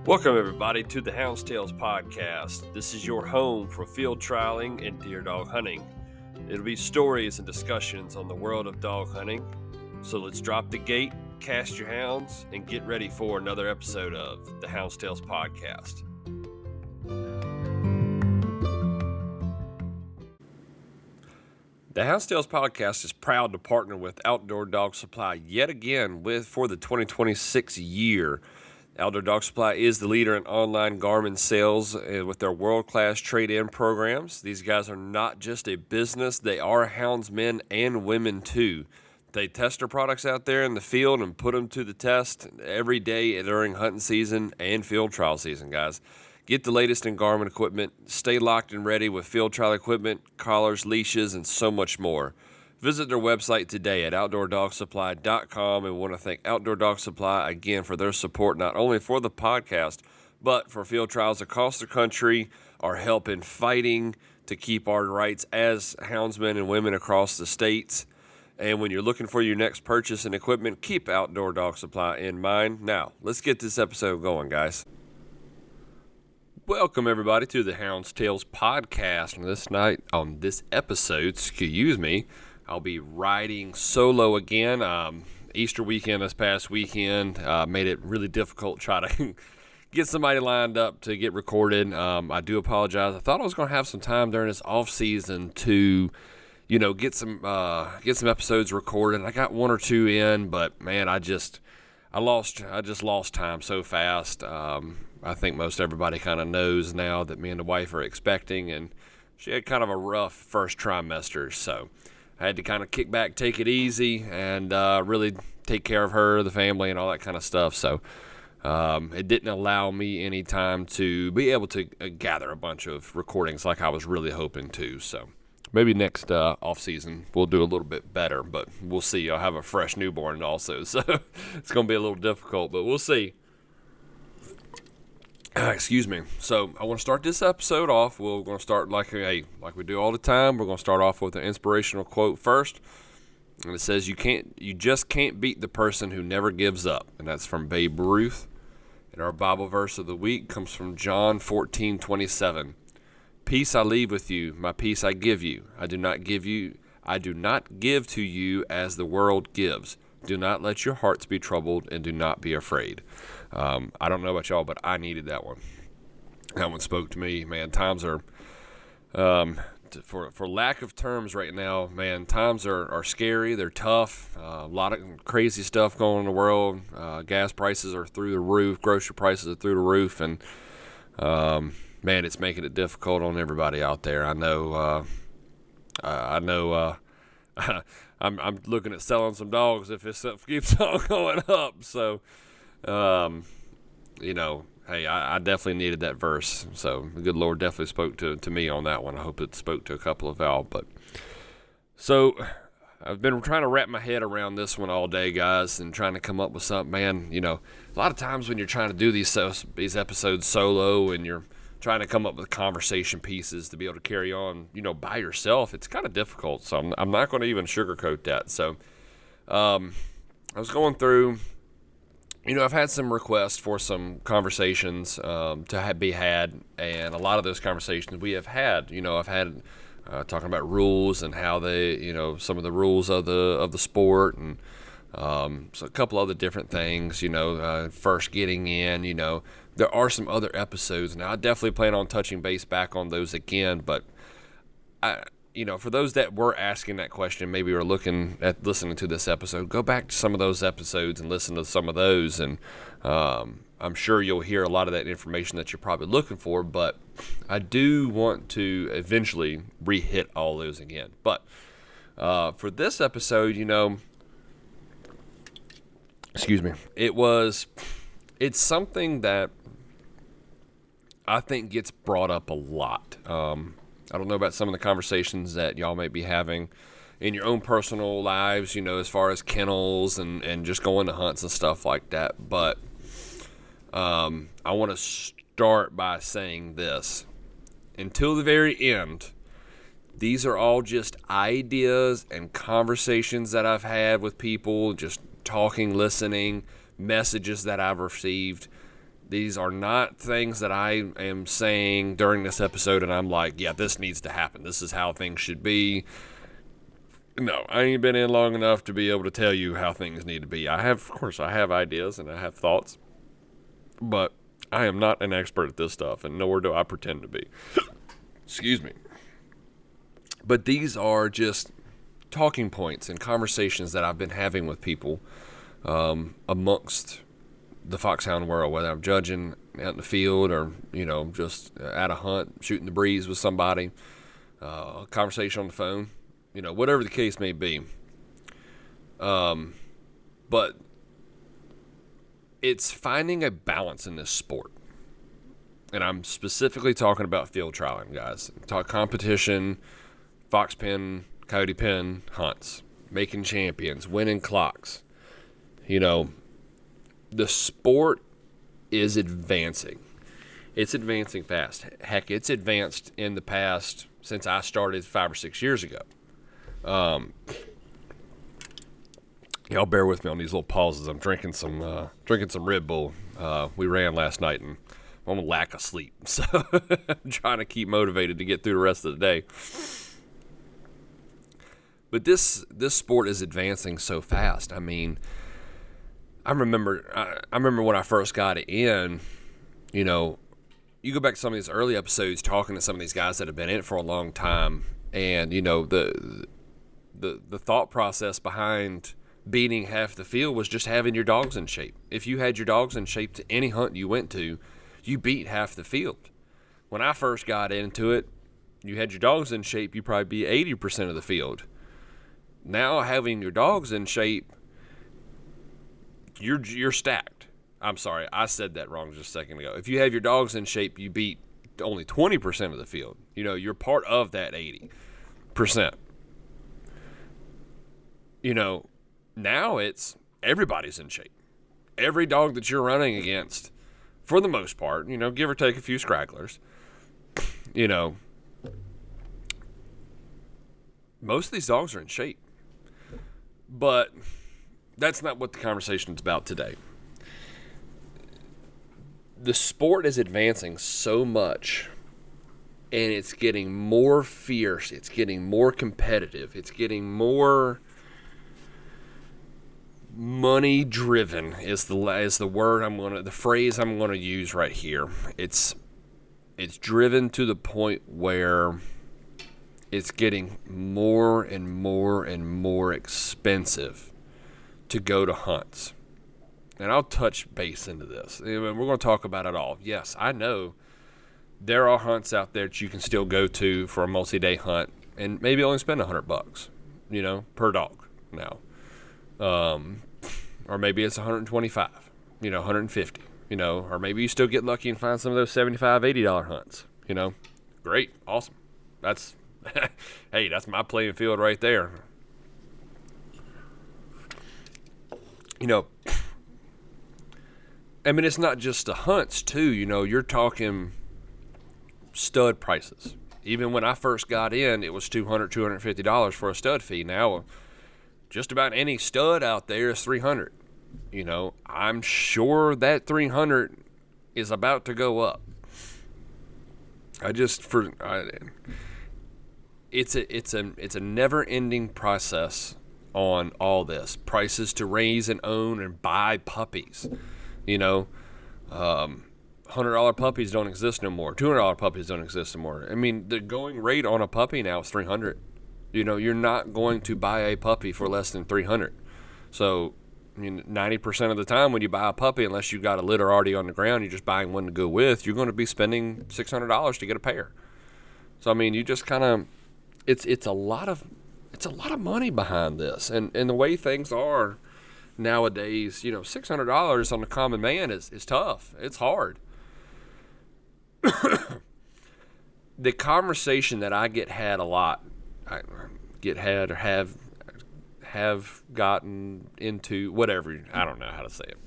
Welcome, everybody, to the Hounds podcast. This is your home for field trialing and deer dog hunting. It'll be stories and discussions on the world of dog hunting. So let's drop the gate, cast your hounds, and get ready for another episode of the Hounds podcast. The Hounds podcast is proud to partner with Outdoor Dog Supply yet again for the 2026 year. Outdoor Dog Supply is the leader in online garment sales with their world-class trade-in programs. These guys are not just a business, they are houndsmen and women too. They test their products out there in the field and put them to the test every day during hunting season and field trial season, guys. Get the latest in garment equipment, stay locked and ready with field trial equipment, collars, leashes, and so much more. Visit their website today at outdoordogsupply.com, and we want to thank Outdoor Dog Supply again for their support, not only for the podcast, but for field trials across the country, our help in fighting to keep our rights as houndsmen and women across the states. And when you're looking for your next purchase and equipment, keep Outdoor Dog Supply in mind. Now, let's get this episode going, guys. Welcome, everybody, to the Hounds podcast. On this episode, I'll be riding solo again. Easter weekend this past weekend made it really difficult to try to get somebody lined up to get recorded. I do apologize. I thought I was going to have some time during this off season to, get some episodes recorded. I got one or two in, but man, I just lost time so fast. I think most everybody kind of knows now that me and the wife are expecting, and she had kind of a rough first trimester, so I had to kind of kick back, take it easy, and really take care of her, the family, and all that kind of stuff. So it didn't allow me any time to be able to gather a bunch of recordings like I was really hoping to. So maybe next off season we'll do a little bit better, but we'll see. I'll have a fresh newborn also, so it's going to be a little difficult, but we'll see. Excuse me. So I want to start this episode off. We're going to start like we do all the time. We're going to start off with an inspirational quote first, and it says, "You just can't beat the person who never gives up," and that's from Babe Ruth. And our Bible verse of the week comes from John 14:27. "Peace I leave with you, my peace I give you. I do not give to you as the world gives. Do not let your hearts be troubled, and do not be afraid." I don't know about y'all, but I needed that one. That one spoke to me, man. Times are, for lack of terms right now, man, times are scary. They're tough. A lot of crazy stuff going on in the world. Gas prices are through the roof. Grocery prices are through the roof. And, man, it's making it difficult on everybody out there. I know, I'm looking at selling some dogs if this stuff keeps on going up. So, hey, I definitely needed that verse. So the good Lord definitely spoke to me on that one. I hope it spoke to a couple of y'all. But so I've been trying to wrap my head around this one all day, guys, and trying to come up with something. Man, a lot of times when you're trying to do these episodes solo and you're trying to come up with conversation pieces to be able to carry on, by yourself, it's kind of difficult. So I'm not going to even sugarcoat that. So I was going through, I've had some requests for some conversations to be had, and a lot of those conversations we have had. I've had talking about rules and how they, some of the rules of the sport, and so a couple other different things. First getting in, there are some other episodes. Now, I definitely plan on touching base back on those again, but for those that were asking that question, maybe are looking at listening to this episode, go back to some of those episodes and listen to some of those, and I'm sure you'll hear a lot of that information that you're probably looking for, but I do want to eventually re-hit all those again. But for this episode, excuse me, it's something that I think gets brought up a lot. I don't know about some of the conversations that y'all may be having in your own personal lives, as far as kennels and just going to hunts and stuff like that. But I want to start by saying this. Until the very end, these are all just ideas and conversations that I've had with people, just talking, listening, messages that I've received. These are not things that I am saying during this episode and I'm like, yeah, this needs to happen. This is how things should be. No, I ain't been in long enough to be able to tell you how things need to be. Of course, I have ideas and I have thoughts, but I am not an expert at this stuff, and nor do I pretend to be. Excuse me. But these are just talking points and conversations that I've been having with people amongst the foxhound world, whether I'm judging out in the field or, just at a hunt, shooting the breeze with somebody, a conversation on the phone, whatever the case may be. But it's finding a balance in this sport. And I'm specifically talking about field trialing, guys. Talk competition, fox pen, coyote pen hunts, making champions, winning clocks. The sport is advancing. It's advancing fast. Heck, it's advanced in the past since I started 5 or 6 years ago. Y'all bear with me on these little pauses. I'm drinking some Red Bull. We ran last night and I'm on lack of sleep, so I'm trying to keep motivated to get through the rest of the day. But this sport is advancing so fast. I mean, I remember when I first got in. You go back to some of these early episodes, talking to some of these guys that have been in it for a long time, and the thought process behind beating half the field was just having your dogs in shape. If you had your dogs in shape to any hunt you went to, you beat half the field. When I first got into it, you had your dogs in shape, you probably beat 80% of the field. Now having your dogs in shape, you're stacked. I'm sorry, I said that wrong just a second ago. If you have your dogs in shape, you beat only 20% of the field. You're part of that 80%. Now it's everybody's in shape. Every dog that you're running against, for the most part, give or take a few stragglers, most of these dogs are in shape. But that's not what the conversation is about today. The sport is advancing so much, and it's getting more fierce. It's getting more competitive. It's getting more money driven is the phrase I'm gonna use right here. It's driven to the point where it's getting more and more and more expensive to go to hunts. And I'll touch base into this. We're going to talk about it all. Yes, I know there are hunts out there that you can still go to for a multi-day hunt and maybe only spend $100, per dog now. Or maybe it's 125, 150, or maybe you still get lucky and find some of those $75, $80 hunts, Great, awesome. That's, hey, that's my playing field right there. I mean, it's not just the hunts, too. You're talking stud prices. Even when I first got in, it was $200, $250 for a stud fee. Now, just about any stud out there is $300. I'm sure that $300 is about to go up. It's a never-ending process on all this. Prices to raise and own and buy puppies. $100 puppies don't exist no more. $200 puppies don't exist no more. I mean, the going rate on a puppy now is $300. You're not going to buy a puppy for less than $300. So, 90% of the time when you buy a puppy, unless you got a litter already on the ground, you're just buying one to go with, you're going to be spending $600 to get a pair. So, you just kind of, it's a lot of money behind this, and the way things are nowadays, $600 on the common man is tough. It's hard. The conversation that I had a lot, or have gotten into, whatever, I don't know how to say it,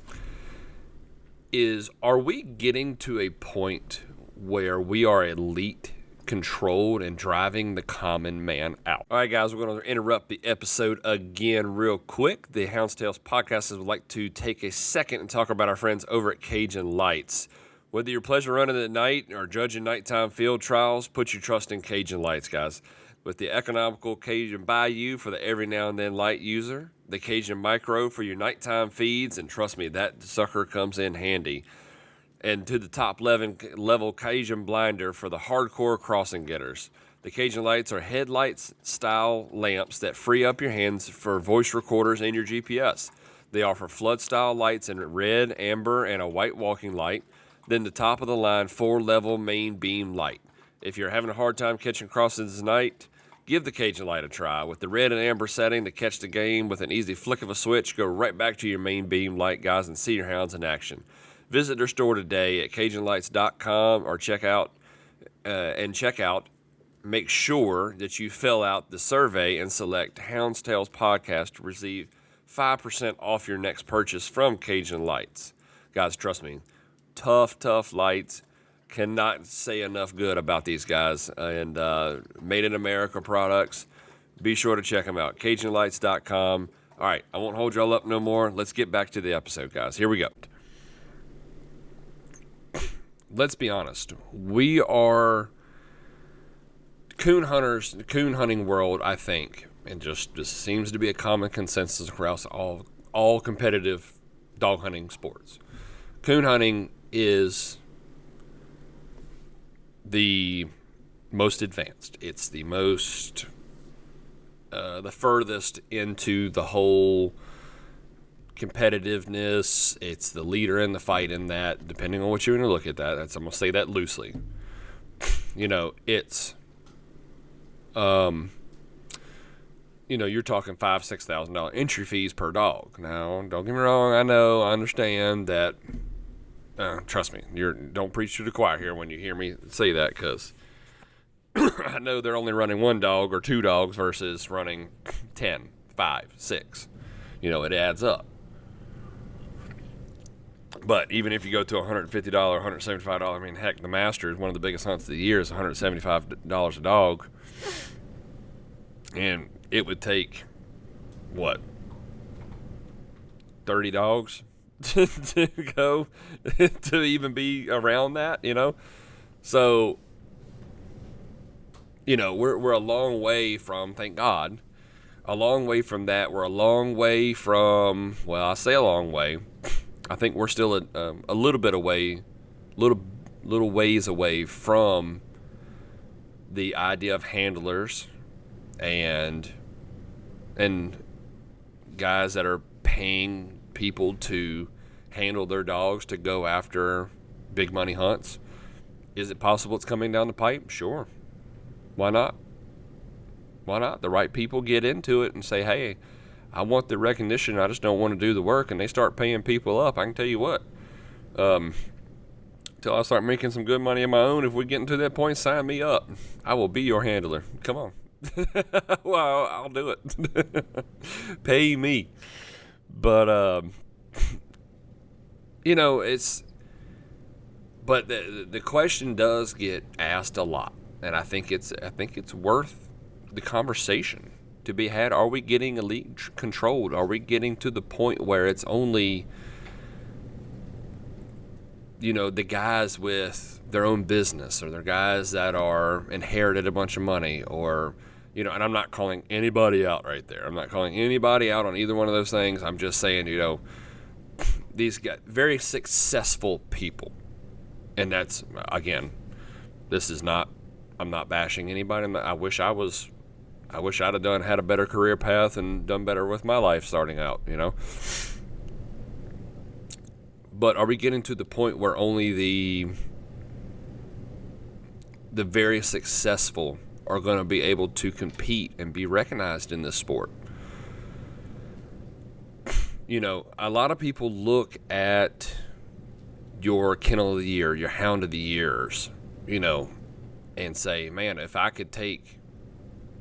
is, are we getting to a point where we are elite controlled and driving the common man out. All right, guys, we're going to interrupt the episode again real quick. The Hounds Tales podcast would like to take a second and talk about our friends over at Cajun Lights. Whether you're pleasure running at night or judging nighttime field trials, put your trust in Cajun Lights, guys. With the economical Cajun Bayou for the every now and then light user, the Cajun Micro for your nighttime feeds, and trust me, that sucker comes in handy. And to the top level Cajun Blinder for the hardcore crossing getters. The Cajun Lights are headlights style lamps that free up your hands for voice recorders and your GPS. They offer flood style lights in red, amber, and a white walking light. Then the top of the line 4-level main beam light. If you're having a hard time catching crossings at night, give the Cajun Light a try. With the red and amber setting to catch the game with an easy flick of a switch, go right back to your main beam light, guys, and see your hounds in action. Visit their store today at CajunLights.com or check out. Make sure that you fill out the survey and select Hounds Tales Podcast to receive 5% off your next purchase from Cajun Lights. Guys, trust me. Tough lights. Cannot say enough good about these guys. And Made in America products. Be sure to check them out. CajunLights.com. All right, I won't hold y'all up no more. Let's get back to the episode, guys. Here we go. Let's be honest. We are coon hunters, the coon hunting world, I think, and just seems to be a common consensus across all competitive dog hunting sports. Coon hunting is the most advanced. It's the most, the furthest into the whole competitiveness. It's the leader in the fight in that, depending on what you're going to look at that. I'm going to say that loosely. It's, you're talking $5,000-$6,000 entry fees per dog. Now, don't get me wrong. I understand that. Trust me, don't preach to the choir here when you hear me say that, because I know they're only running one dog or two dogs versus running 10, 5, 6. It adds up. But even if you go to $150, $175, heck, the Masters, one of the biggest hunts of the year, is $175 a dog. And it would take, 30 dogs to go to even be around that, So, we're a long way from, thank God, a long way from that. We're a long way from, I say a long way. I think we're still a little bit away, little ways away from the idea of handlers and guys that are paying people to handle their dogs to go after big money hunts. Is it possible it's coming down the pipe? Sure. Why not? The right people get into it and say, hey, I want the recognition, I just don't want to do the work, and they start paying people up. I can tell you what, till I start making some good money of my own, if we get into that point, sign me up. I will be your handler. Come on. Well, I'll do it. Pay me. But but the question does get asked a lot, and I think it's worth the conversation to be had. Are we getting elite controlled? Are we getting to the point where it's only the guys with their own business, or they're guys that are inherited a bunch of money, or and I'm not calling anybody out right there. I'm not calling anybody out on either one of those things. I'm just saying, these guys, very successful people. And that's, again, I'm not bashing anybody. I wish I'd have had a better career path and done better with my life starting out, But are we getting to the point where only the very successful are going to be able to compete and be recognized in this sport? A lot of people look at your kennel of the year, your hound of the years, and say, man, if I could take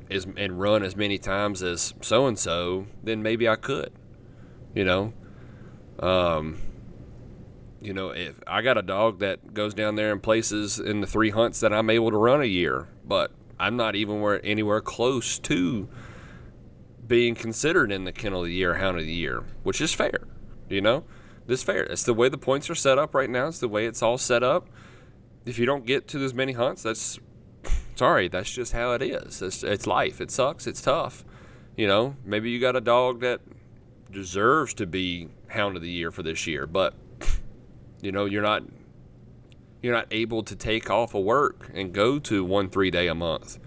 and run as many times as so-and-so, then maybe I could, if I got a dog that goes down there and places in the 3 hunts that I'm able to run a year, but I'm not even anywhere close to being considered in the Kennel of the Year, Hound of the Year, which is fair. This is fair. It's the way the points are set up right now. It's the way it's all set up. If you don't get to as many hunts, that's just how it is. It's life. It sucks. It's tough. Maybe you got a dog that deserves to be Hound of the Year for this year, but you're not able to take off of work and go to 1 3 day a month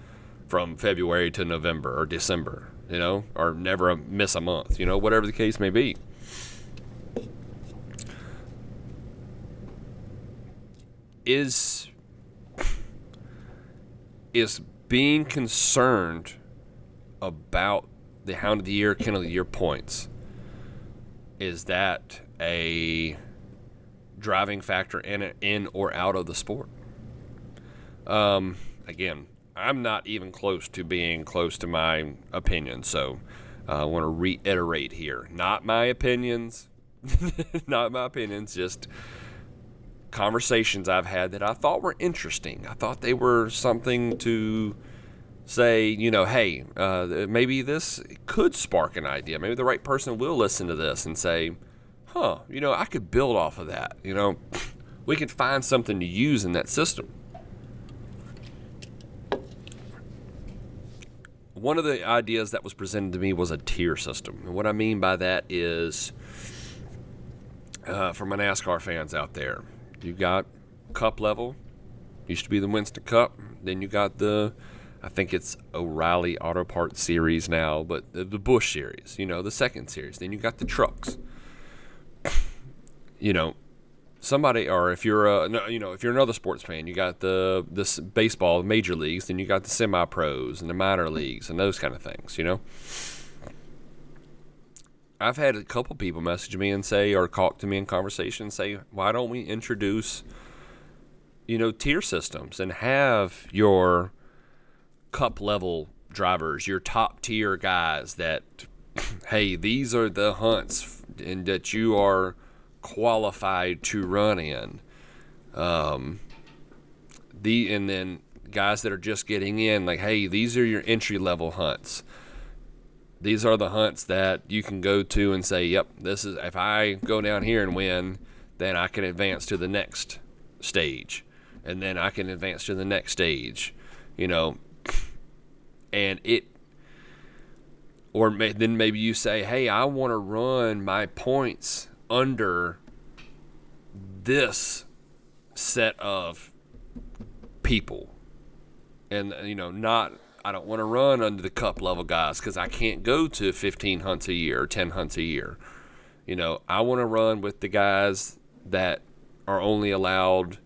from February to November or December, or never miss a month, whatever the case may be. Is being concerned about the Hound of the Year, Kennel of the Year points, is that a driving factor in or out of the sport? Again, I'm not even close to being close to my opinion, so I want to reiterate here. Not my opinions, just conversations I've had that I thought were interesting. I thought they were something to say, hey, maybe this could spark an idea. Maybe the right person will listen to this and say, I could build off of that. We could find something to use in that system. One of the ideas that was presented to me was a tier system. And what I mean by that is, for my NASCAR fans out there, you got Cup level, used to be the Winston Cup. Then you got I think it's O'Reilly Auto Parts Series now, but the Busch Series, the second series. Then you got the trucks. Somebody, or if you're if you're another sports fan, you got this baseball major leagues, then you got the semi-pros and the minor leagues and those kind of things. I've had a couple people message me and say, or talk to me in conversation and say, why don't we introduce tier systems and have your Cup level drivers, your top tier guys that, hey, these are the hunts and that you are qualified to run in. And then guys that are just getting in, like, hey, these are your entry level hunts. These are the hunts that you can go to and say, yep, this is, if I go down here and win, then I can advance to the next stage. And then I can advance to the next stage, and then maybe you say, hey, I want to run my points under this set of people. And, I don't want to run under the Cup level guys because I can't go to 15 hunts a year or 10 hunts a year. I want to run with the guys that are only allowed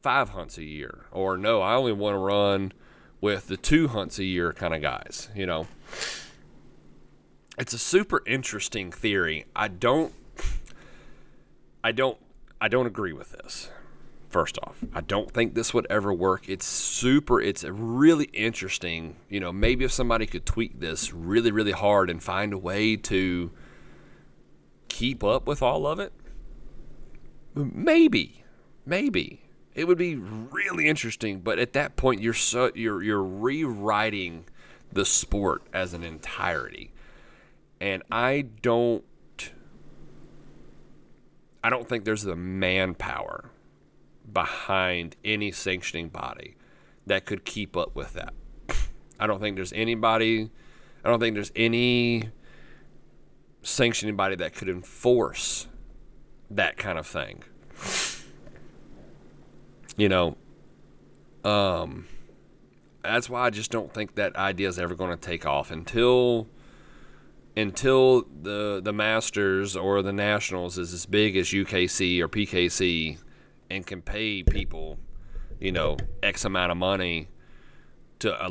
5 hunts a year. Or no, I only want to run with the 2 hunts a year kind of guys. It's a super interesting theory. I don't agree with this. First off, I don't think this would ever work. It's really interesting. Maybe if somebody could tweak this really, really hard and find a way to keep up with all of it, maybe it would be really interesting. But at that point, you're rewriting the sport as an entirety, and I don't think there's the manpower behind any sanctioning body that could keep up with that. I don't think there's any sanctioning body that could enforce that kind of thing. That's why I just don't think that idea is ever going to take off until the Masters or the Nationals is as big as UKC or PKC and can pay people, X amount of money to a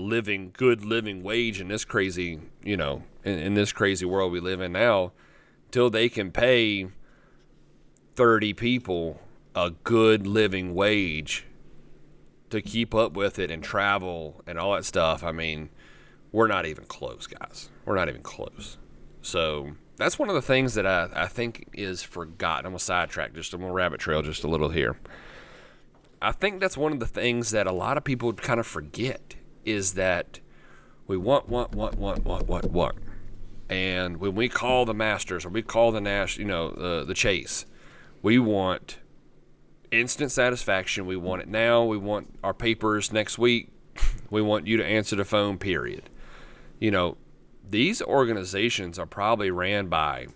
good living wage in this crazy, in this crazy world we live in now, till they can pay 30 people a good living wage to keep up with it and travel and all that stuff. I mean, we're not even close, guys. We're not even close. So that's one of the things that I think is forgotten. I'm going to sidetrack I'm going to rabbit trail just a little here. I think that's one of the things that a lot of people kind of forget is that we want. And when we call the Masters or we call the the Chase, we want instant satisfaction. We want it now. We want our papers next week. We want you to answer the phone, period. These organizations are probably ran by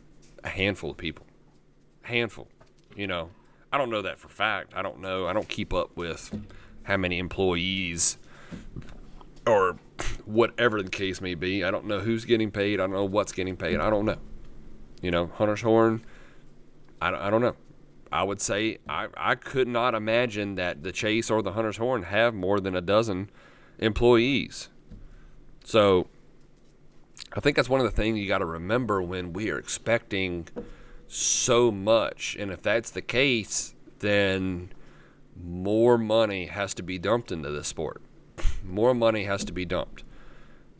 a handful of people. Handful. I don't know that for fact. I don't know. I don't keep up with how many employees or whatever the case may be. I don't know who's getting paid. I don't know what's getting paid. I don't know. Hunter's Horn, I don't know. I would say I could not imagine that the Chase or the Hunter's Horn have more than a dozen employees. So I think that's one of the things you got to remember when we are expecting so much. And if that's the case, then more money has to be dumped into this sport. More money has to be dumped.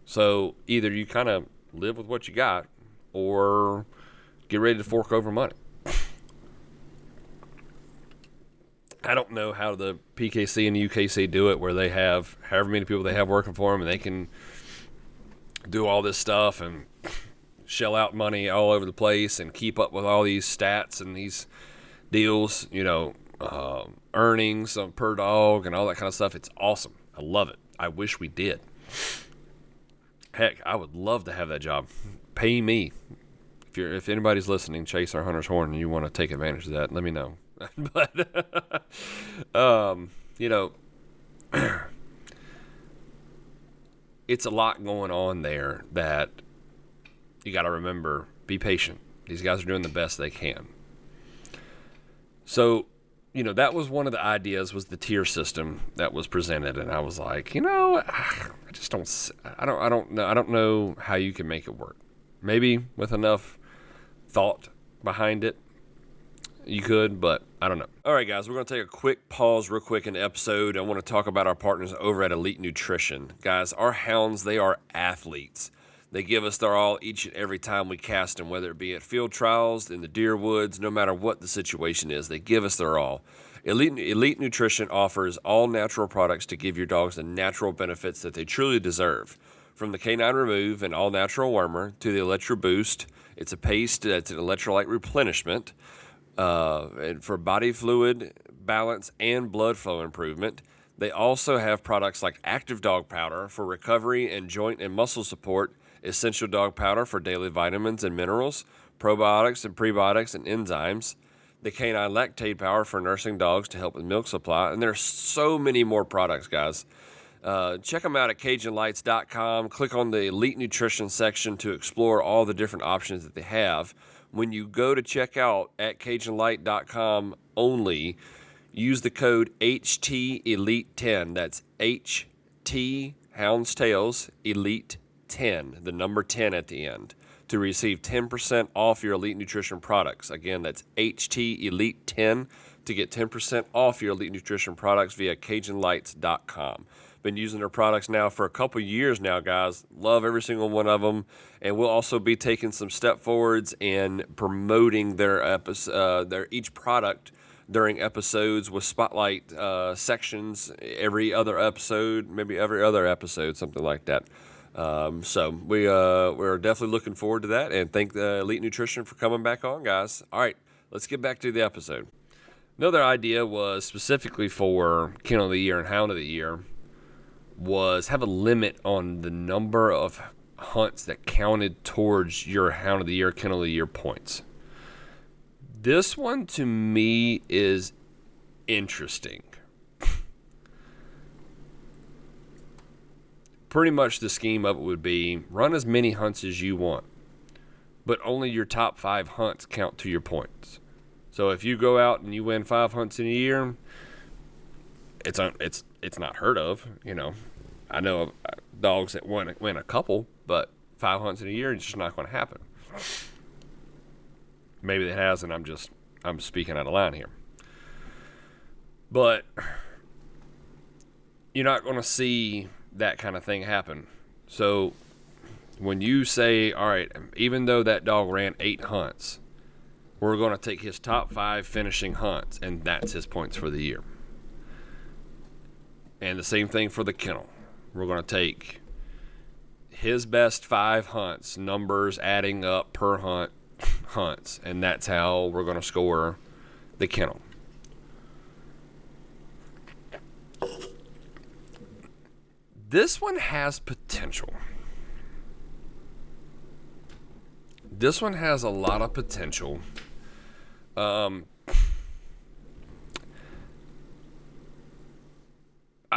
So either you kind of live with what you got or get ready to fork over money. I don't know how the PKC and the UKC do it, where they have however many people they have working for them, and they can do all this stuff and shell out money all over the place and keep up with all these stats and these deals, earnings per dog and all that kind of stuff. It's awesome. I love it. I wish we did. Heck, I would love to have that job. Pay me. If anybody's listening, Chase or Hunter's Horn, and you want to take advantage of that, let me know. But it's a lot going on there that you got to remember. Be patient. These guys are doing the best they can. So, that was one of the ideas, was the tier system that was presented, and I was like, I don't know how you can make it work. Maybe with enough thought behind it, you could, but I don't know. All right, guys, we're going to take a quick pause real quick in the episode. I want to talk about our partners over at Elite Nutrition. Guys, our hounds, they are athletes. They give us their all each and every time we cast them, whether it be at field trials, in the deer woods, no matter what the situation is. They give us their all. Elite Nutrition offers all natural products to give your dogs the natural benefits that they truly deserve. From the Canine Remove, an all-natural wormer, to the Electro Boost. It's a paste that's an electrolyte replenishment. And for body fluid balance and blood flow improvement. They also have products like Active Dog Powder for recovery and joint and muscle support, Essential Dog Powder for daily vitamins and minerals, probiotics and prebiotics and enzymes, the Canine Lactate Powder for nursing dogs to help with milk supply, and there's so many more products, guys. Check them out at CajunLights.com. Click on the Elite Nutrition section to explore all the different options that they have. When you go to check out at CajunLight.com only, use the code HTElite10. That's HT Hounds Tails Elite 10, the number 10 at the end, to receive 10% off your Elite Nutrition products. Again, that's HT Elite 10 to get 10% off your Elite Nutrition products via CajunLights.com. Been using their products now for a couple years now, guys. Love every single one of them. And we'll also be taking some step forwards in promoting their each product during episodes with spotlight sections every other episode, maybe every other episode, something like that. So we're definitely looking forward to that, and thank the Elite Nutrition for coming back on, guys. All right, let's get back to the episode. Another idea was specifically for Kennel of the Year and Hound of the Year was have a limit on the number of hunts that counted towards your Hound of the Year, Kennel of the Year points. This one to me is interesting. Pretty much the scheme of it would be run as many hunts as you want, but only your top 5 hunts count to your points. So if you go out and you win 5 hunts in a year, it's not heard of, I know of dogs that win a couple, but 5 hunts in a year, it's just not going to happen. Maybe it has, and I'm speaking out of line here. But you're not going to see that kind of thing happen. So when you say, all right, even though that dog ran 8 hunts, we're going to take his top 5 finishing hunts, and that's his points for the year. And the same thing for the kennel. We're going to take his best 5 hunts, numbers adding up per hunts, and that's how we're going to score the kennel. This one has potential. This one has a lot of potential. I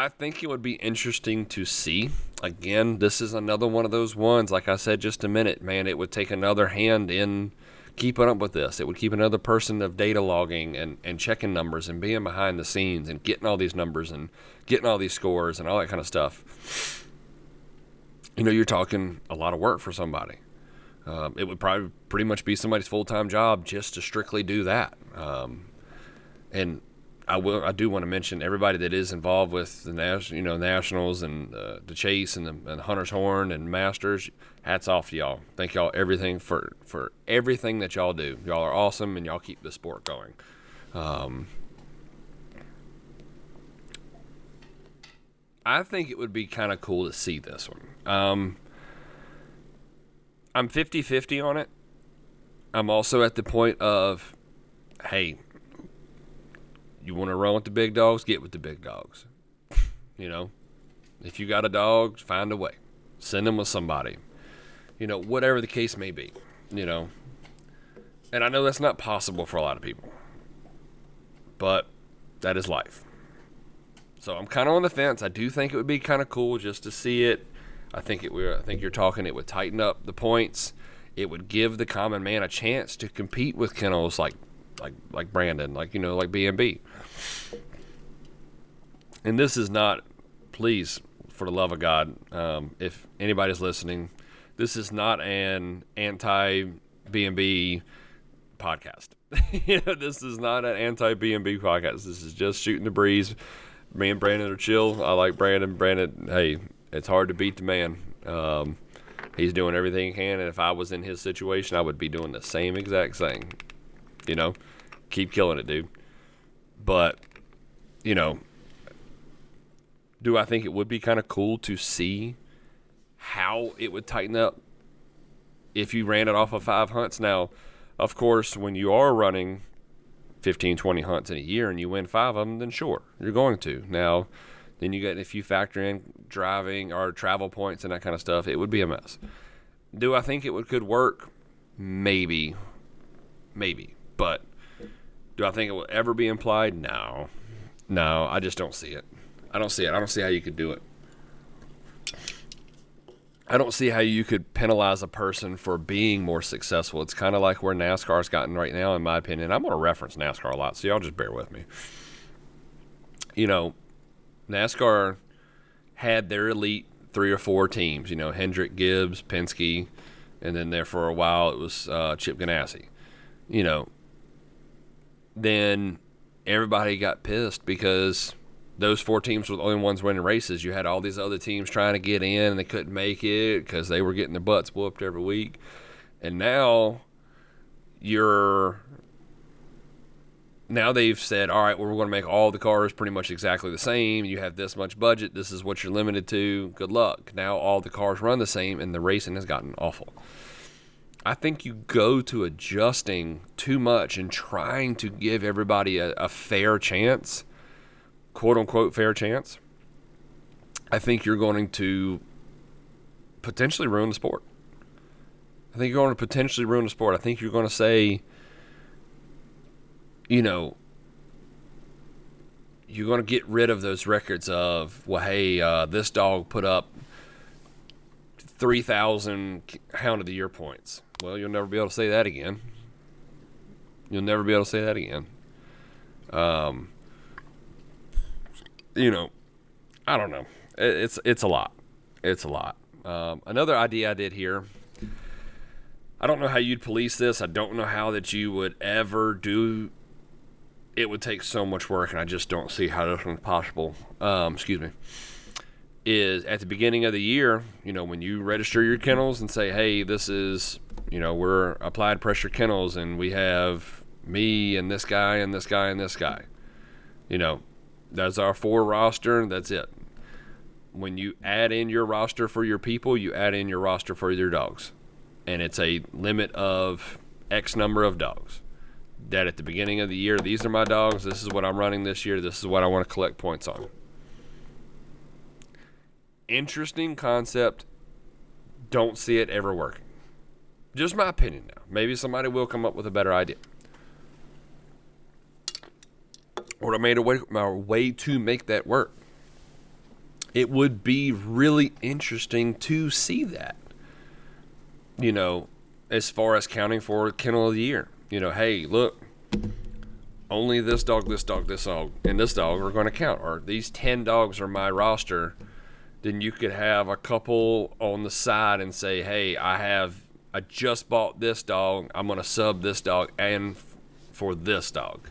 think it would be interesting to see. Again, this is another one of those ones, like I said just a minute, man, it would take another hand in keeping up with this. It would keep another person of data logging and checking numbers and being behind the scenes and getting all these numbers and getting all these scores and all that kind of stuff. You know, you're talking a lot of work for somebody. It would probably pretty much be somebody's full-time job just to strictly do that. And I do want to mention everybody that is involved with the nationals and the chase and the hunter's horn and masters. Hats off to y'all. Thank y'all everything for everything that y'all do. Y'all are awesome and y'all keep the sport going. I think it would be kind of cool to see this one. I'm 50-50 on it. I'm also at the point of, hey, you want to run with the big dogs, get with the big dogs. You know, if you got a dog, find a way. Send them with somebody. You know, whatever the case may be, you know. And I know that's not possible for a lot of people. But that is life. So I'm kind of on the fence. I do think it would be kind of cool just to see it. I think you're talking it would tighten up the points. It would give the common man a chance to compete with kennels like Brandon, like B&B. And this is not, please, for the love of God, if anybody's listening, this is not an anti-B&B podcast. This is not an anti-B&B podcast. This is just shooting the breeze. Me and Brandon are chill. I like Brandon. Brandon, hey, it's hard to beat the man. He's doing everything he can, and if I was in his situation, I would be doing the same exact thing. You know, keep killing it, dude. But, you know, do I think it would be kind of cool to see how it would tighten up if you ran it off of 5 hunts? Now, of course, when you are running 15, 20 hunts in a year and you win 5 of them, then sure, you're going to. Now, then you get, if you factor in driving or travel points and that kind of stuff, it would be a mess. Do I think it could work? Maybe. But do I think it will ever be implied? No, I just don't see it. I don't see how you could do it. I don't see how you could penalize a person for being more successful. It's kind of like where NASCAR's gotten right now, in my opinion. I'm going to reference NASCAR a lot, so y'all just bear with me. You know, NASCAR had their elite 3 or 4 teams. You know, Hendrick, Gibbs, Penske, and then there for a while it was Chip Ganassi. You know, then everybody got pissed because those 4 teams were the only ones winning races. You had all these other teams trying to get in, and they couldn't make it because they were getting their butts whooped every week. And now they've said, all right, well, we're going to make all the cars pretty much exactly the same. You have this much budget. This is what you're limited to. Good luck. Now all the cars run the same, and the racing has gotten awful. I think you go to adjusting too much and trying to give everybody a fair chance, quote-unquote fair chance. I think you're going to potentially ruin the sport. I think you're going to potentially ruin the sport. I think you're going to say, you know, you're going to get rid of those records of, well, hey, this dog put up 3,000 Hound of the Year points. Well, you'll never be able to say that again. You know, I don't know. It's a lot. Another idea I did here. I don't know how you'd police this. I don't know how that you would ever do. It would take so much work, and I just don't see how this one's possible. Is at the beginning of the year, you know, when you register your kennels and say, hey, this is, you know, we're Applied Pressure Kennels, and we have me and this guy and this guy and this guy. You know, that's our 4 roster, and that's it. when you add in your roster for your people, you add in your roster for your dogs. And it's a limit of X number of dogs. That at the beginning of the year, these are my dogs, this is what I'm running this year, this is what I want to collect points on. Interesting concept. Don't see it ever working. Just my opinion now. Maybe somebody will come up with a better idea. Or I made my way to make that work. It would be really interesting to see that. You know, as far as counting for kennel of the year. You know, hey, look, only this dog, and this dog are going to count. Or these 10 dogs are my roster. Then you could have a couple on the side and say, hey, I just bought this dog. I'm going to sub this dog and for this dog.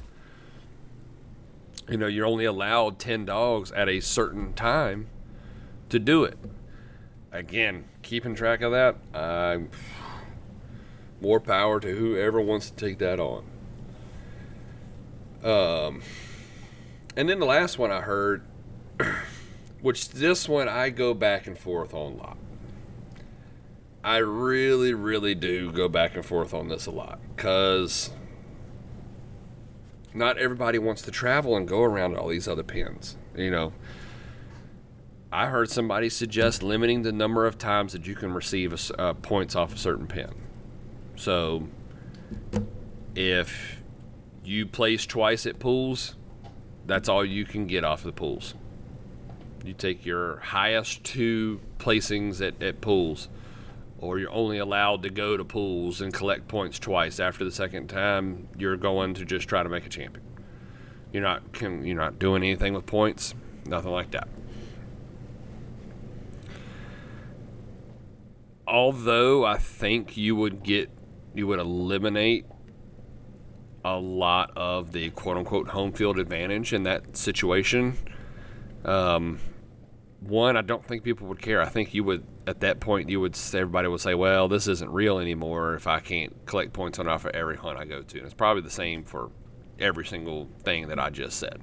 You know, you're only allowed 10 dogs at a certain time to do it. Again, keeping track of that, more power to whoever wants to take that on. And then the last one I heard, which this one I go back and forth on a lot. I really, really do go back and forth on this a lot, because not everybody wants to travel and go around all these other pens. You know, I heard somebody suggest limiting the number of times that you can receive points off a certain pen. So if you place twice at pools, that's all you can get off the pools. You take your highest 2 placings at pools, or you're only allowed to go to pools and collect points twice. After the second time, you're going to just try to make a champion. You're not doing anything with points, nothing like that. Although I think you would eliminate a lot of the quote-unquote home field advantage in that situation. One, I don't think people would care. I think you would, at that point, everybody would say, well, this isn't real anymore if I can't collect points on off of every hunt I go to. And it's probably the same for every single thing that I just said.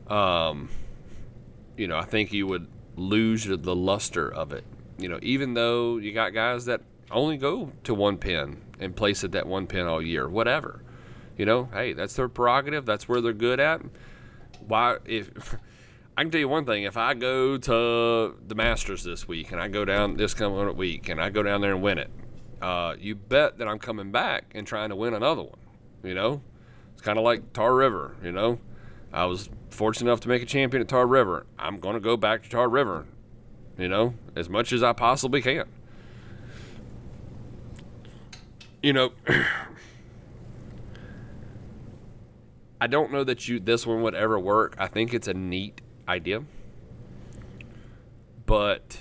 You know, I think you would lose the luster of it. You know, even though you got guys that only go to one pen and place at that one pen all year, whatever. You know, hey, that's their prerogative. That's where they're good at. Why, if I can tell you one thing, if I go to the Masters this week and I go down this coming week and I go down there and win it, you bet that I'm coming back and trying to win another one. You know, it's kind of like Tar River. You know, I was fortunate enough to make a champion at Tar River. I'm going to go back to Tar River, you know, as much as I possibly can. You know, I don't know that this one would ever work. I think it's a neat idea, but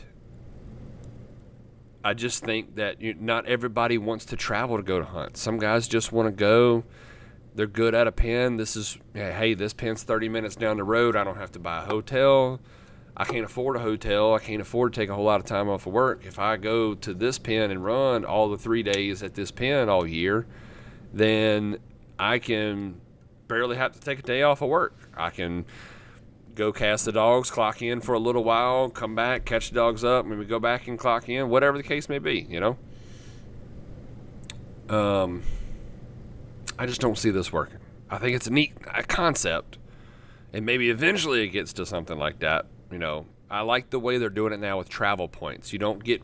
I just think that not everybody wants to travel to go to hunt. Some guys just want to go. They're good at a pen. This pen's 30 minutes down the road. I don't have to buy a hotel. I can't afford a hotel. I can't afford to take a whole lot of time off of work. If I go to this pen and run all the 3 days at this pen all year, then I can barely have to take a day off of work. I can go cast the dogs, clock in for a little while, come back, catch the dogs up, maybe go back and clock in, whatever the case may be, you know. I just don't see this working. I think it's a neat concept, and maybe eventually it gets to something like that. You know, I like the way they're doing it now with travel points. You don't get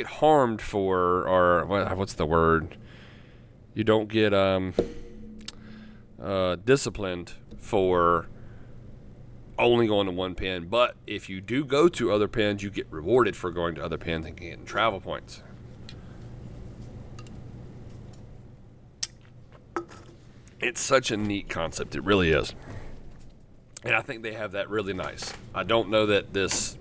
harmed for, or what's the word? You don't get disciplined for only going to one pen. But if you do go to other pens, you get rewarded for going to other pens and getting travel points. It's such a neat concept. It really is. And I think they have that really nice. I don't know that this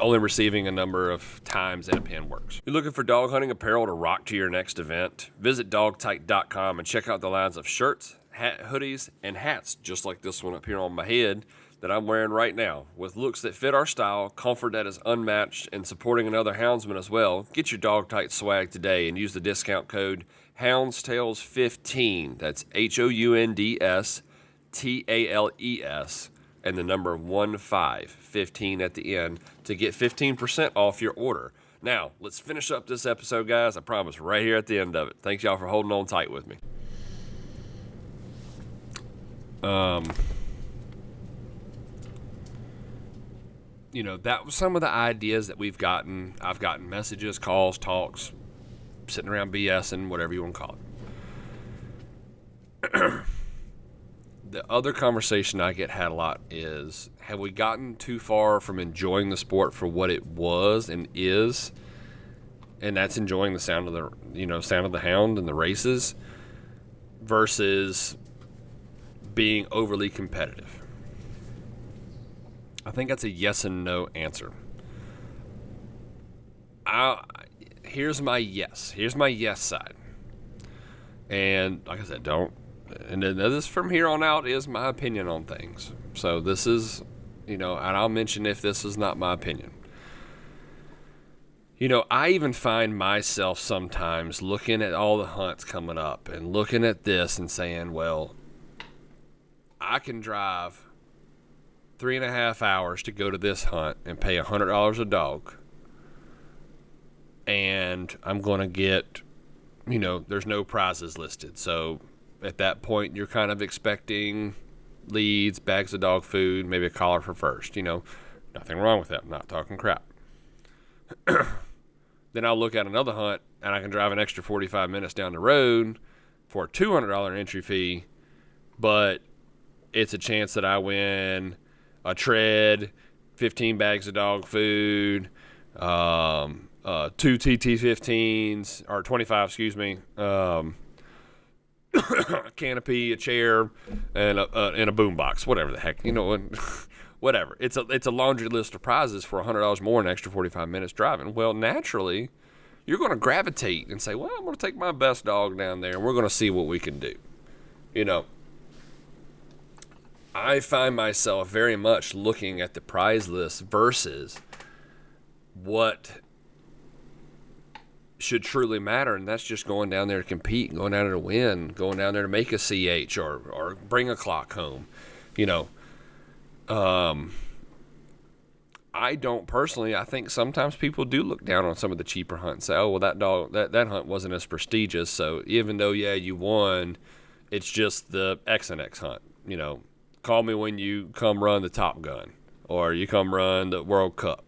only receiving a number of times in a pen works. You're looking for dog hunting apparel to rock to your next event? Visit dogtight.com and check out the lines of shirts, hoodies, and hats just like this one up here on my head that I'm wearing right now. With looks that fit our style, comfort that is unmatched, and supporting another houndsman as well, get your Dog Tight swag today and use the discount code HoundsTales15. That's HOUNDS TALES, and the number 15 at the end to get 15% off your order. Now, let's finish up this episode, guys. I promise, right here at the end of it. Thanks, y'all, for holding on tight with me. That was some of the ideas that we've gotten. I've gotten messages, calls, talks, sitting around BSing, whatever you want to call it. The other conversation I get had a lot is, have we gotten too far from enjoying the sport for what it was and is, and that's enjoying the sound of the hound and the races, versus being overly competitive? I think that's a yes and no answer. Here's my yes. Here's my yes side. And like I said, and then this from here on out is my opinion on things. So this is, and I'll mention if this is not my opinion. I even find myself sometimes looking at all the hunts coming up and looking at this and saying, well, I can drive 3.5 hours to go to this hunt and pay $100 a dog, and I'm going to get, there's no prizes listed. So at that point, you're kind of expecting leads, bags of dog food, maybe a collar for first. Nothing wrong with that. I'm not talking crap. Then I'll look at another hunt, and I can drive an extra 45 minutes down the road for a $200 entry fee, but it's a chance that I win a tread, 15 bags of dog food, 2 TT15s, or 25, excuse me, a canopy, a chair, and a boom box, whatever the heck, whatever. It's a laundry list of prizes for $100 more an extra 45 minutes driving. Well, naturally, you're going to gravitate and say, well, I'm going to take my best dog down there, and we're going to see what we can do. I find myself very much looking at the prize list versus what should truly matter, and that's just going down there to compete, going down there to win, going down there to make a CH or bring a clock home. I don't personally. I think sometimes people do look down on some of the cheaper hunts. Say, oh, well, that hunt wasn't as prestigious, so even though, yeah, you won, it's just the X and X hunt. Call me when you come run the Top Gun, or you come run the World Cup.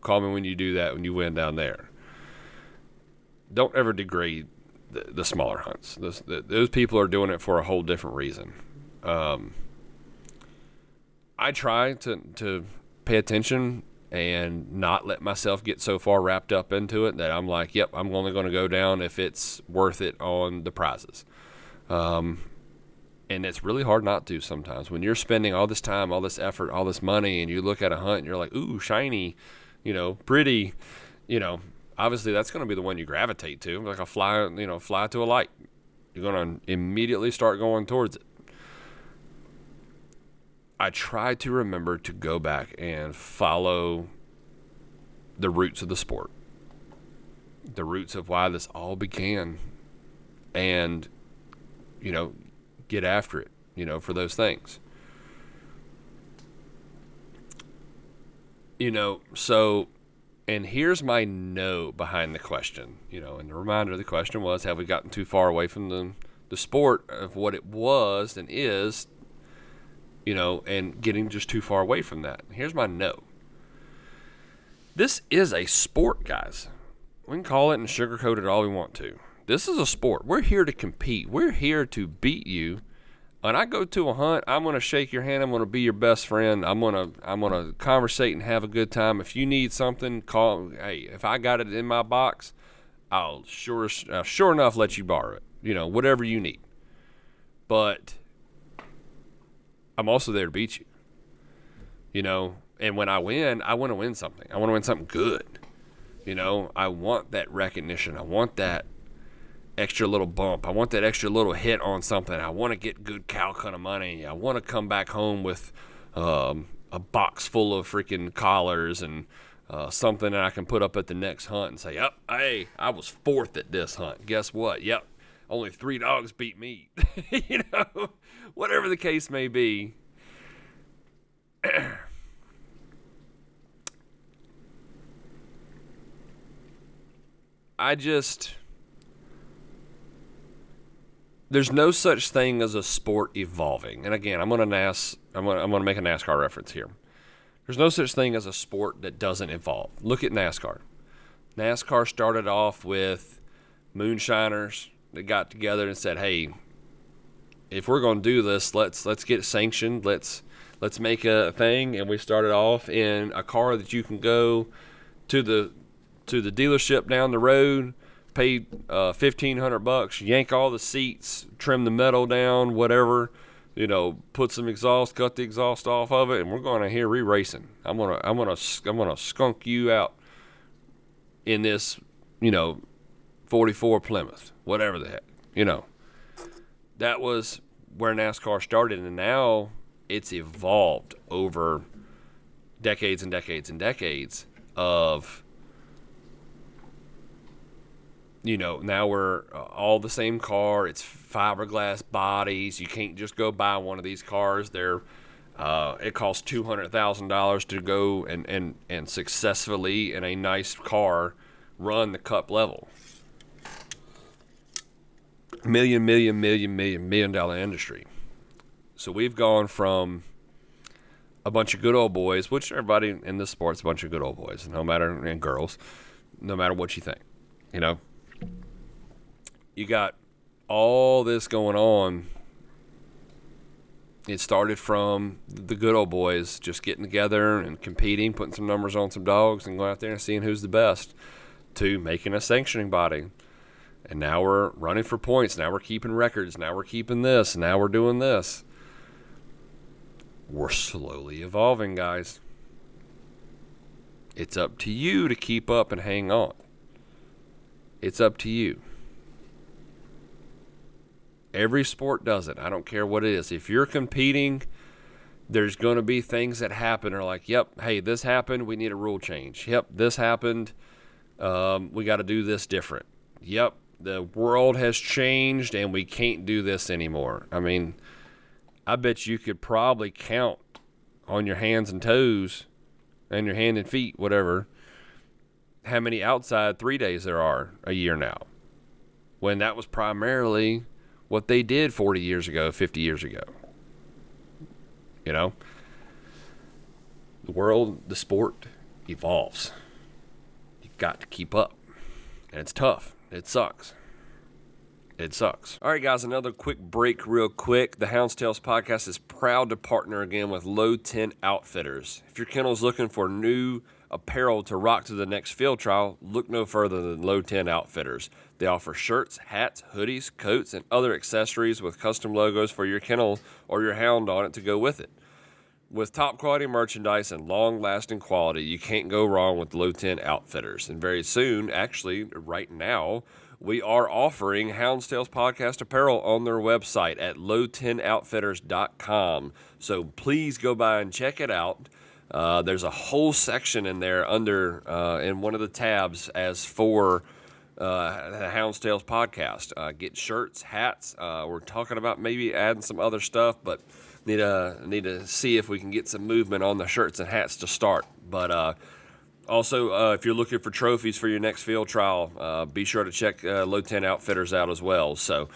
Call me when you do that, when you win down there. Don't ever degrade the smaller hunts. Those people are doing it for a whole different reason. I try to pay attention and not let myself get so far wrapped up into it that I'm like, yep, I'm only going to go down if it's worth it on the prizes. And it's really hard not to sometimes. When you're spending all this time, all this effort, all this money, and you look at a hunt and you're like, ooh, shiny, pretty, obviously that's going to be the one you gravitate to. Like a fly to a light. You're going to immediately start going towards it. I try to remember to go back and follow the roots of the sport, the roots of why this all began, and, get after it, for those things. So, and here's my no behind the question, and the reminder of the question was, have we gotten too far away from the sport of what it was and is, and getting just too far away from that? Here's my no. This is a sport, guys. We can call it and sugarcoat it all we want to. This is a sport. We're here to compete. We're here to beat you. When I go to a hunt, I'm going to shake your hand. I'm going to be your best friend. I'm going to conversate and have a good time. If you need something, call. Hey, if I got it in my box, I'll sure enough let you borrow it. Whatever you need. But I'm also there to beat you. And when I win, I want to win something. I want to win something good. I want that recognition. I want that extra little bump. I want that extra little hit on something. I want to get good cow cut of money. I want to come back home with a box full of freaking collars and something that I can put up at the next hunt and say, hey, I was fourth at this hunt. Guess what? Yep, only 3 dogs beat me. Whatever the case may be. There's no such thing as a sport evolving. And again, I'm gonna make a NASCAR reference here. There's no such thing as a sport that doesn't evolve. Look at NASCAR. NASCAR started off with moonshiners that got together and said, "Hey, if we're going to do this, let's get it sanctioned. Let's make a thing." And we started off in a car that you can go to the dealership down the road, pay $1,500, yank all the seats, trim the metal down, whatever. Put some exhaust, cut the exhaust off of it, and we're going to hear re-racing. I'm gonna skunk you out in this, 44 Plymouth, whatever the heck. That was where NASCAR started, and now it's evolved over decades and decades and decades of, now we're all the same car. It's fiberglass bodies. You can't just go buy one of these cars. It costs $200,000 to go and successfully in a nice car run the Cup level. Million dollar industry. So we've gone from a bunch of good old boys, which everybody in this sport's a bunch of good old boys, and girls, no matter what you think, You got all this going on. It started from the good old boys just getting together and competing, putting some numbers on some dogs, and going out there and seeing who's the best, to making a sanctioning body. And now we're running for points. Now we're keeping records. Now we're keeping this. Now we're doing this. We're slowly evolving, guys. It's up to you to keep up and hang on. It's up to you. Every sport does it. I don't care what it is. If you're competing, there's going to be things that happen are like, yep, hey, this happened. We need a rule change. Yep, this happened. We got to do this different. Yep, the world has changed and we can't do this anymore. I mean, I bet you could probably count on your hands and toes and your hand and feet, whatever, how many outside 3 days there are a year now, when that was primarily what they did 40 years ago, 50 years ago. The world, the sport evolves. You've got to keep up. And it's tough. It sucks. All right, guys, another quick break real quick. The Hounds Tales podcast is proud to partner again with Low 10 Outfitters. If your kennel is looking for new apparel to rock to the next field trial, look no further than Low 10 Outfitters. They offer shirts, hats, hoodies, coats, and other accessories with custom logos for your kennel or your hound on it to go with it. With top quality merchandise and long-lasting quality, you can't go wrong with Low 10 Outfitters. And very soon, actually right now, we are offering Hounds Tales Podcast apparel on their website at low10outfitters.com. So please go by and check it out. There's a whole section in there under in one of the tabs as for the Hounds Tales Podcast. Get shirts, hats. We're talking about maybe adding some other stuff, but need to see if we can get some movement on the shirts and hats to start. But also, if you're looking for trophies for your next field trial, be sure to check Low 10 Outfitters out as well. So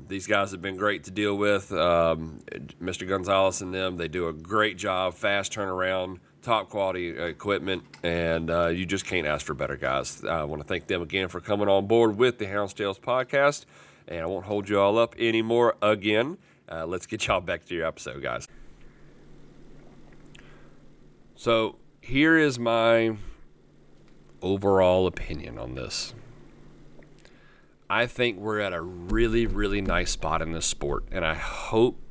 these guys have been great to deal with. Mr. Gonzalez and them, they do a great job, fast turnaround, top quality equipment, and you just can't ask for better, guys. I want to thank them again for coming on board with the Hounds Tales podcast, and I won't hold you all up anymore again. Let's get y'all back to your episode, guys. So here is my overall opinion on this. I think we're at a really, really nice spot in this sport, and I hope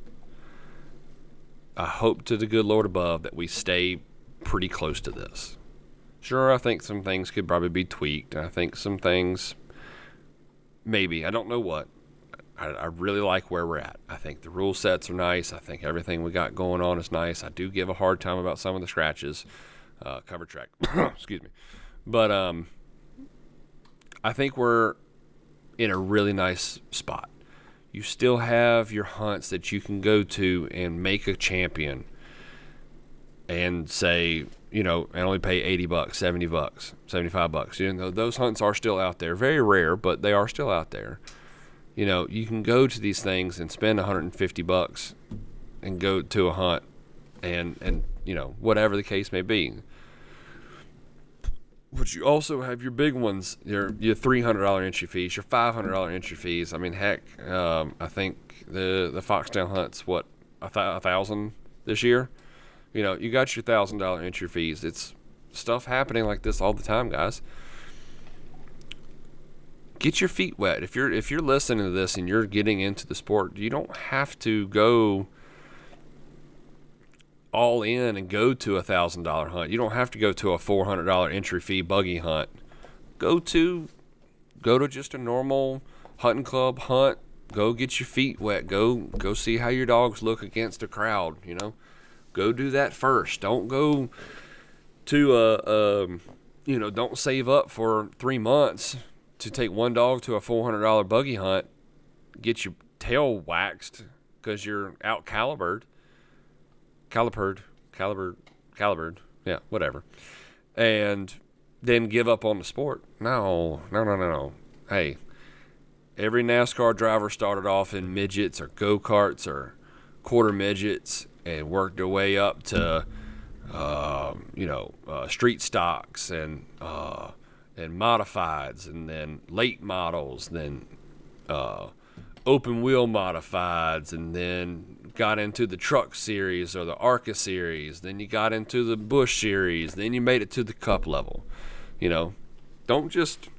to the good Lord above that we stay pretty close to this. Sure, I think some things could probably be tweaked. I think some things, maybe, I don't know what. I really like where we're at. I think the rule sets are nice. I think everything we got going on is nice. I do give a hard time about some of the scratches. Cover track. Excuse me. But I think we're in a really nice spot. You still have your hunts that you can go to and make a champion and say, and only pay $80, $70, $75. Those hunts are still out there. Very rare, but they are still out there. You can go to these things and spend $150 and go to a hunt and whatever the case may be. But you also have your big ones, your $300 entry fees, your $500 entry fees. I mean, heck, I think the Foxtail hunt's what, $1,000 this year. You got your $1,000 entry fees. It's stuff happening like this all the time, guys. Get your feet wet. If you're listening to this and you're getting into the sport, you don't have to go all in and go to $1,000 hunt. You don't have to go to a $400 entry fee buggy hunt. Go to just a normal hunting club hunt. Go get your feet wet. Go see how your dogs look against a crowd. Go do that first. Don't go to don't save up for 3 months to take one dog to a $400 buggy hunt. Get your tail waxed because you're out calibered, yeah, whatever, and then give up on the sport. No. Hey, every NASCAR driver started off in midgets or go-karts or quarter midgets and worked their way up to, street stocks and modifieds, and then late models, then open wheel modifieds, and then got into the truck series or the ARCA series, then you got into the Bush series, then you made it to the Cup level. Don't just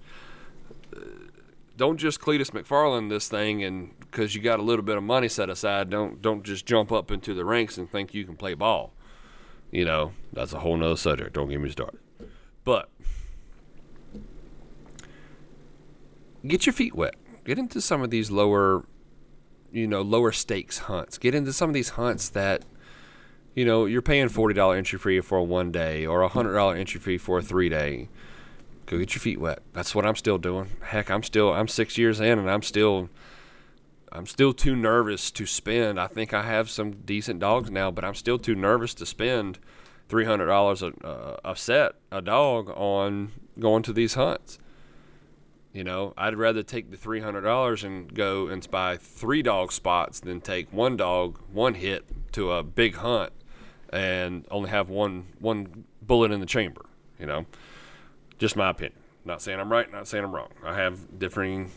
Cletus McFarland this thing, and because you got a little bit of money set aside, don't just jump up into the ranks and think you can play ball. That's a whole nother subject. Don't get me started. But get your feet wet. Get into some of these lower stakes hunts. Get into some of these hunts that, you're paying $40 entry fee for a 1 day or $100 entry fee for a 3 day. Go get your feet wet. That's what I'm still doing. Heck, I'm 6 years in, and I'm still too nervous to spend. I think I have some decent dogs now, but I'm still too nervous to spend $300 a dog on going to these hunts. I'd rather take the $300 and go and buy 3 dog spots than take one dog, one hit to a big hunt and only have one bullet in the chamber. Just my opinion. Not saying I'm right, not saying I'm wrong. I have differing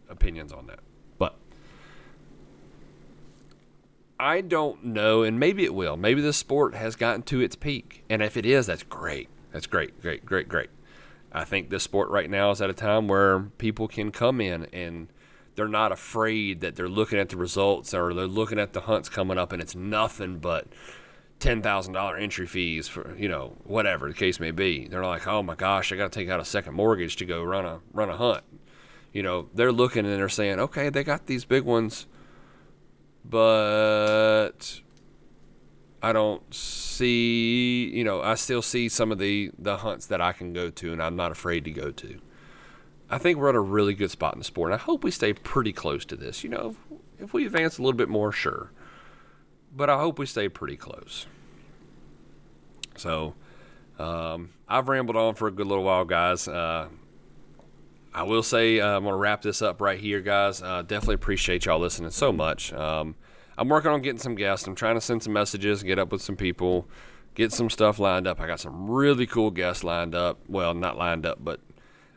opinions on that. But I don't know, and maybe it will. Maybe this sport has gotten to its peak. And if it is, that's great. That's great. I think this sport right now is at a time where people can come in and they're not afraid that they're looking at the results or they're looking at the hunts coming up and it's nothing but $10,000 entry fees for, whatever the case may be. They're like, oh my gosh, I got to take out a second mortgage to go run a hunt. They're looking and they're saying, okay, they got these big ones, but I don't see, I still see some of the hunts that I can go to and I'm not afraid to go to. I think we're at a really good spot in the sport, and I hope we stay pretty close to this. If we advance a little bit more, sure. But I hope we stay pretty close. So, I've rambled on for a good little while, guys. I will say I'm going to wrap this up right here, guys. Definitely appreciate y'all listening so much. I'm working on getting some guests. I'm trying to send some messages, get up with some people, get some stuff lined up. I got some really cool guests lined up. Well, not lined up, but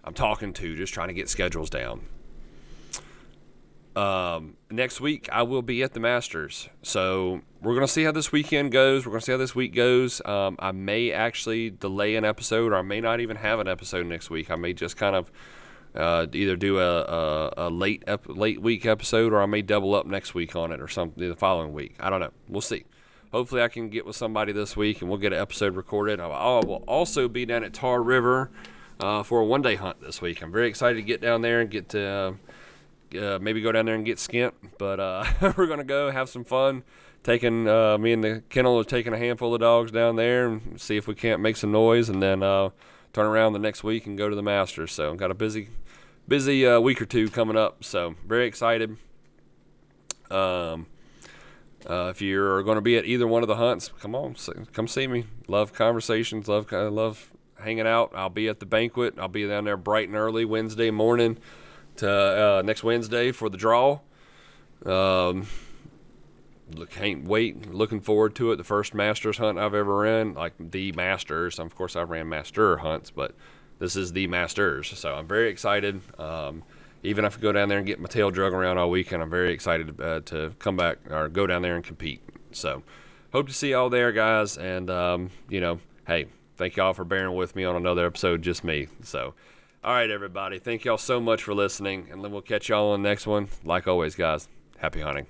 I'm talking to, just trying to get schedules down. Next week, I will be at the Masters. So we're going to see how this weekend goes. We're going to see how this week goes. I may actually delay an episode, or I may not even have an episode next week. I may just kind of either do a late week episode, or I may double up next week on it or something the following week. I don't know. We'll see. Hopefully I can get with somebody this week and we'll get an episode recorded. I will also be down at Tar River for a one-day hunt this week. I'm very excited to get down there and get to maybe go down there and get skint. But we're going to go have some fun. Taking me and the kennel are taking a handful of dogs down there and see if we can't make some noise, and then turn around the next week and go to the Masters. So I've got a busy busy week or two coming up. So very excited. If you're going to be at either one of the hunts, come see me. Love conversations. Love hanging out. I'll be at the banquet. I'll be down there bright and early Wednesday morning to next Wednesday for the draw. Can't wait. Looking forward to it. The first Masters hunt I've ever ran, like the Masters. Of course, I've ran Master hunts, but this is the Masters. So I'm very excited. Even if I go down there and get my tail drug around all weekend, I'm very excited to come back or go down there and compete. So hope to see y'all there, guys. And, hey, thank y'all for bearing with me on another episode, just me. So, all right, everybody. Thank y'all so much for listening. And then we'll catch y'all on the next one. Like always, guys, happy hunting.